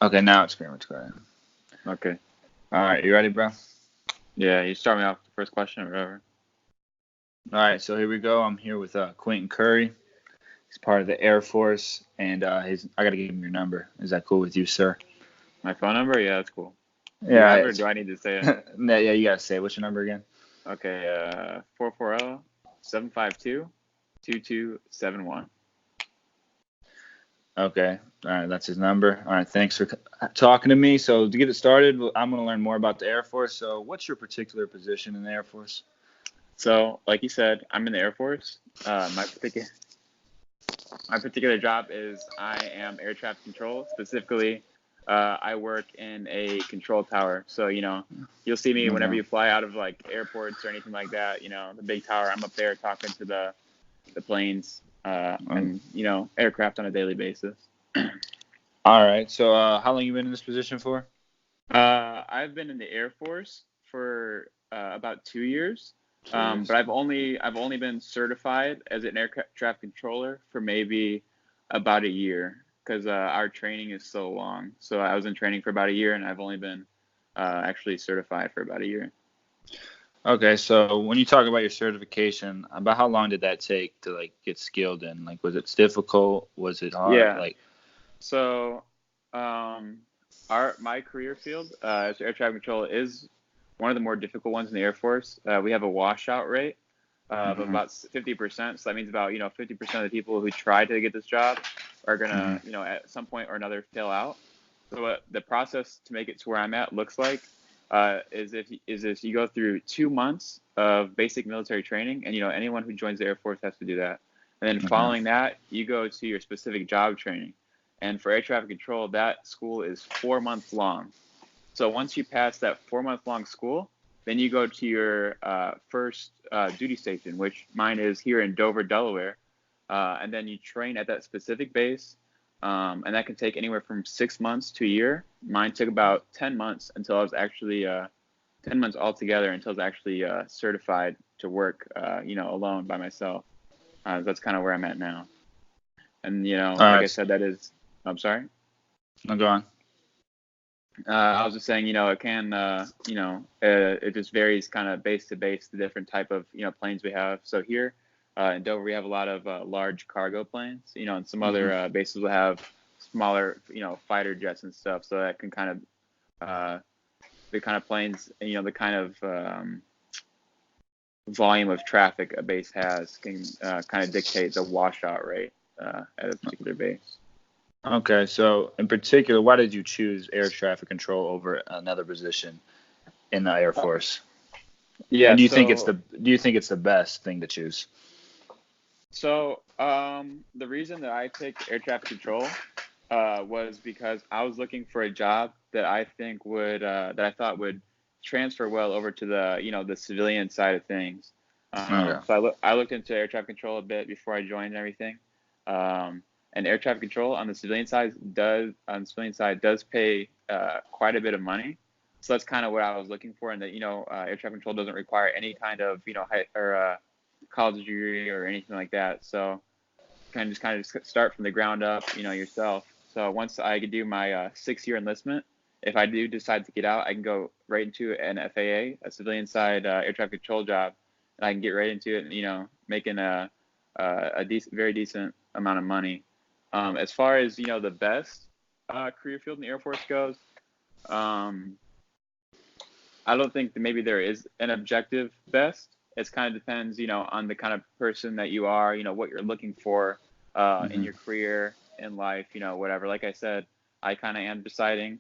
Okay, now it's pretty much going. Okay. All right, you ready, bro? All Yeah, you start me off with the first question or whatever. right, so here we go. I'm here with Quentin Curry. He's part of the Air Force, and his I gotta give him your number. Is that cool with you, sir? My phone number? Yeah, that's cool. Do you Yeah, have it or do I need to say it? yeah. You gotta say it. What's your number again? Okay, 440-752-2271. Okay. All right, that's his number. All right, thanks for talking to me. So to get it started, I'm gonna learn more about the Air Force. So, what's your particular position in the Air Force? So, like you said, I'm in the Air Force. My particular job is I am air traffic control. Specifically, I work in a control tower. So, you'll see me whenever Okay. you fly out of like airports or anything like that. The big tower. I'm up there talking to the planes Um, and aircraft on a daily basis. all right. So, how long you been in this position for? I've been in the Air Force for about 2 years, 2 years. but I've only been certified as an air traffic controller for maybe about a year because our training is so long. So I was in training for about a year, and I've only been actually certified for about a year. Okay, so when you talk about your certification, about how long did that take to like get skilled in? Like, was it difficult? Was it hard? Yeah. Like, So, um, my career field as air traffic controller is one of the more difficult ones in the Air Force. We have a washout rate of hmm about 50%. So that means about 50% of the people who try to get this job are hmm gonna at some point or another fail out. So what the process to make it to where I'm at looks like is if you go through 2 months of basic military training, and anyone who joins the Air Force has to do that. And then okay, following that, you go to your specific job training. And for air traffic control, that school is 4 months long. So once you pass that 4 month long school, then you go to your first duty station, which mine is here in Dover, Delaware. And then you train at that specific base. And that can take anywhere from 6 months to a year. Mine took about 10 months until I was actually 10 months altogether until I was actually certified to work, alone by myself. That's kind of where I'm at now. And, all like I right, said, that is, I'm sorry. now go on. I was just saying, it just varies kind of base to base, the different type of, planes we have. So here in Dover, we have a lot of large cargo planes, and some hmm other bases will have smaller, fighter jets and stuff. So that can kind of, the kind of planes, the kind of volume of traffic a base has can kind of dictate the washout rate at a particular base. Okay, so in particular, why did you choose air traffic control over another position in the Air Uh, Force? And yeah, so do you think it's the best thing to choose? The reason that I picked air traffic control was because I was looking for a job that I thought would transfer well over to the civilian side of things. Okay. I looked into air traffic control a bit before I joined and everything. Um, and air traffic control on the civilian side does pay quite a bit of money. So that's kind of what I was looking for, and that air traffic control doesn't require any kind of high, or college degree or anything like that. So kind of just start from the ground up, yourself. So once I could do my 6 year enlistment, if I do decide to get out, I can go right into an FAA, a civilian side air traffic control job, and I can get right into it, making very decent amount of money. As far as the best career field in the Air Force goes, um, I don't think that maybe there is an objective best. It kind of depends, on the kind of person that you are, what you're looking for in hmm your career, in life, whatever. Like I said, I kind of am deciding,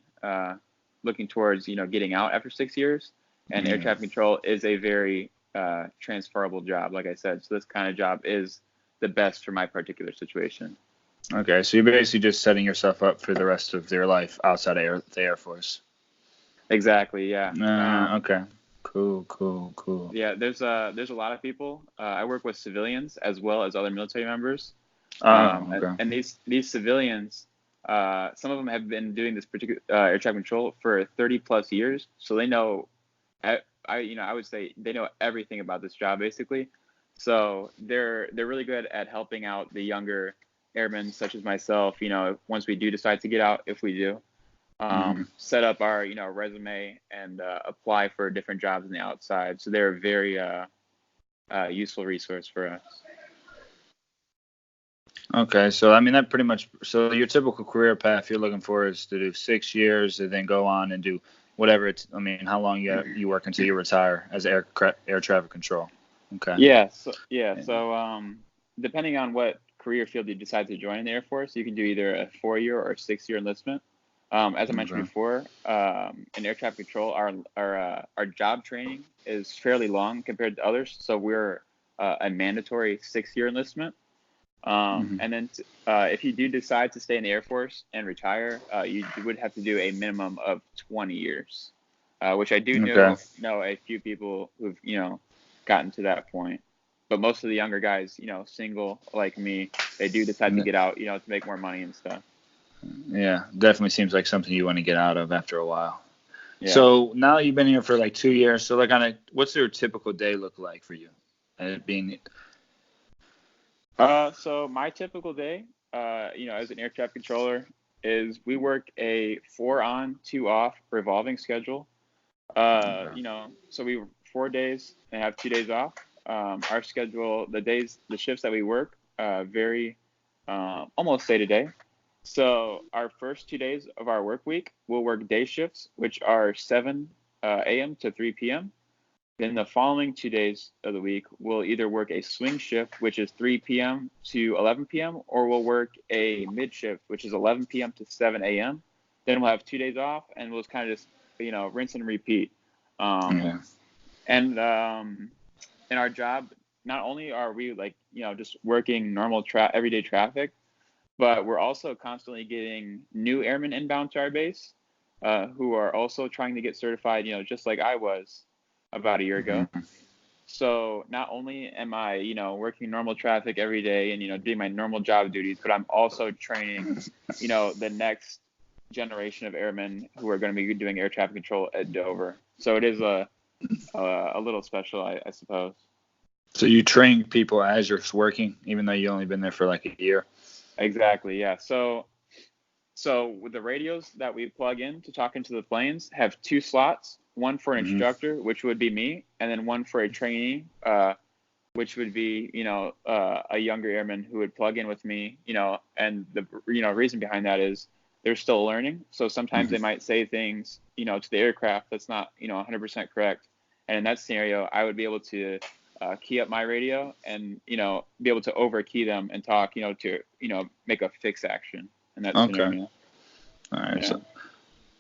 looking towards, getting out after 6 years. And air Yeah. traffic control is a very transferable job, like I said. So this kind of job is the best for my particular situation. Okay, so you're basically just setting yourself up for the rest of your life outside of the Air Force. Exactly, yeah. Okay. Cool, cool, cool. Yeah, there's a lot of people. I work with civilians as well as other military members. Oh, And, okay. and these civilians, some of them have been doing this particular air traffic control for 30 plus years, so they know. I would say they know everything about this job basically. So they're really good at helping out the younger airmen such as myself. Once we do decide to get out, if we do. set up our resume and apply for different jobs on the outside. So they're a very useful resource for us. Okay, so I mean that pretty much. So your typical career path you're looking for is to do 6 years and then go on and do whatever it's. I mean, how long you work until you retire as air traffic control? Okay. Yeah. So depending on what career field you decide to join in the Air Force, you can do either a 4-year or 6-year enlistment. As I mentioned before, in air traffic control, our job training is fairly long compared to others. So we're a mandatory 6-year enlistment. And then if you do decide to stay in the Air Force and retire, you would have to do a minimum of 20 years, which I do know a few people who've gotten to that point. But most of the younger guys, single like me, they do decide to get out, to make more money and stuff. Yeah, definitely seems like something you want to get out of after a while. Yeah. So now you've been here for like 2 years. So like what's your typical day look like for you? So my typical day, as an air traffic controller, is we work a 4 on, 2 off revolving schedule. So we 4 days and have 2 days off. Our schedule, the shifts that we work, vary almost day to day. So our first 2 days of our work week, we'll work day shifts, which are 7 a.m. to 3 p.m. Then the following 2 days of the week, we'll either work a swing shift, which is 3 p.m. to 11 p.m., or we'll work a mid shift, which is 11 p.m. to 7 a.m. Then we'll have 2 days off, and we'll just kind of just, rinse and repeat. And in our job, not only are we just working normal everyday traffic, but we're also constantly getting new airmen inbound to our base who are also trying to get certified, just like I was about a year ago. So not only am I, working normal traffic every day and, doing my normal job duties, but I'm also training, the next generation of airmen who are going to be doing air traffic control at Dover. So it is a little special, I suppose. So you train people as you're working, even though you only been there for like a year? Exactly, yeah. So with the radios that we plug in to talk into the planes have 2 slots, one for an instructor, which would be me, and then one for a trainee, which would be, a younger airman who would plug in with me, and the, reason behind that is they're still learning. So sometimes they might say things, to the aircraft that's not, 100% correct. And in that scenario, I would be able to key up my radio and, be able to over key them and talk, to, make a fix action in that scenario. All right. Yeah.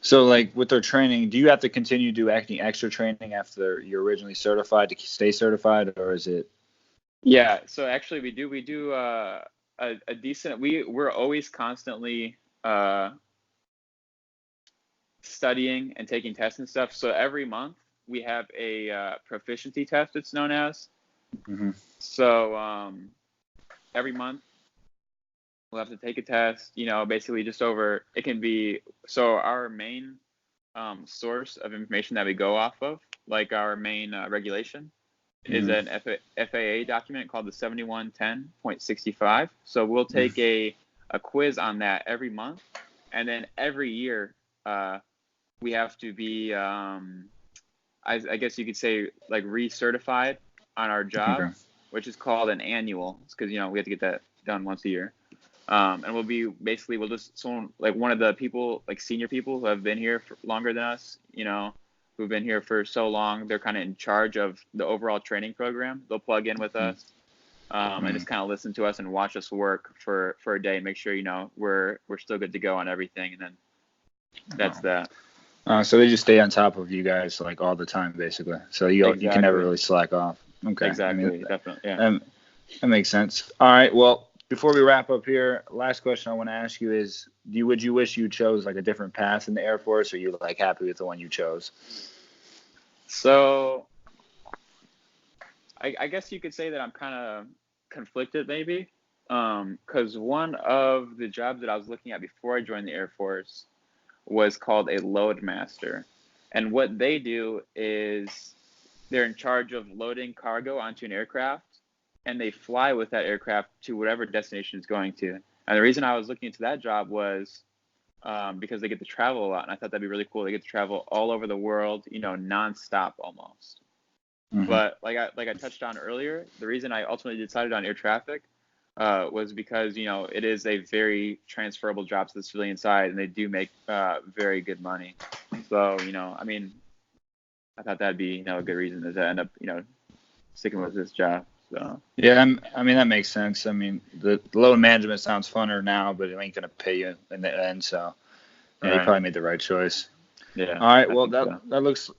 So like with their training, do you have to continue to do any extra training after you're originally certified to stay certified, or is it? Yeah. So actually we do a decent, we're always constantly studying and taking tests and stuff. So every month we have a proficiency test, it's known as. So every month we'll have to take a test, basically just over, it can be, so our main source of information that we go off of, like our main regulation, is an FAA document called the 7110.65. So we'll take a quiz on that every month, and then every year we have to be, I guess you could say, like recertified on our job, which is called an annual. It's because, we have to get that done once a year. And we'll just someone like one of the people, like senior people who have been here for longer than us, who've been here for so long, they're kind of in charge of the overall training program. They'll plug in with us and just kind of listen to us and watch us work for a day and make sure, we're still good to go on everything. And then that's that. So they just stay on top of you guys like all the time, basically. So you can never really slack off. Okay. Exactly. Definitely. Yeah. That makes sense. All right. Well, before we wrap up here, last question I want to ask you is, would you wish you chose like a different path in the Air Force, or are you like happy with the one you chose? So I guess you could say that I'm kind of conflicted maybe, because one of the jobs that I was looking at before I joined the Air Force was called a load master. And what they do is they're in charge of loading cargo onto an aircraft, and they fly with that aircraft to whatever destination it's going to. And the reason I was looking into that job was because they get to travel a lot, and I thought that'd be really cool. They get to travel all over the world, nonstop almost. Mm-hmm. But like I touched on earlier, the reason I ultimately decided on air traffic was because it is a very transferable job to the civilian side, and they do make very good money. So I mean, I thought that'd be a good reason to end up sticking with this job. So yeah, I mean that makes sense. I mean the load management sounds funner now, but it ain't gonna pay you in the end. So yeah, you right. probably made the right choice. Yeah. All right, I well think so. that looks